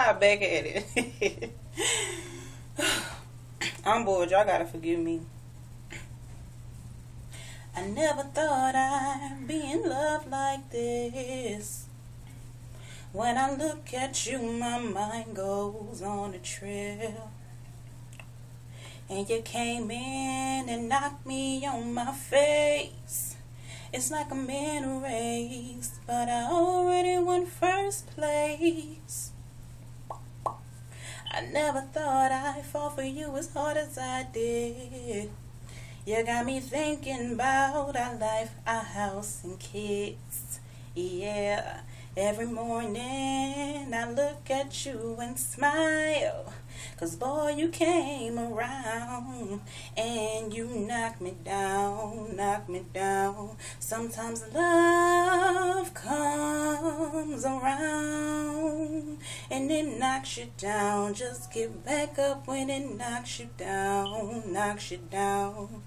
Back at it. I'm bored. Y'all gotta forgive me. I never thought I'd be in love like this. When I look at you, my mind goes on a trail. And you came in and knocked me on my face. It's like I'm in a race, but I already won first place. I never thought I'd fall for you as hard as I did. You got me thinking about our life, our house and kids. Yeah, every morning I look at you and smile. 'Cause boy, you came around and you knocked me down, knocked me down. Sometimes love comes around and it knocks you down. Just get back up when it knocks you down, knocks you down.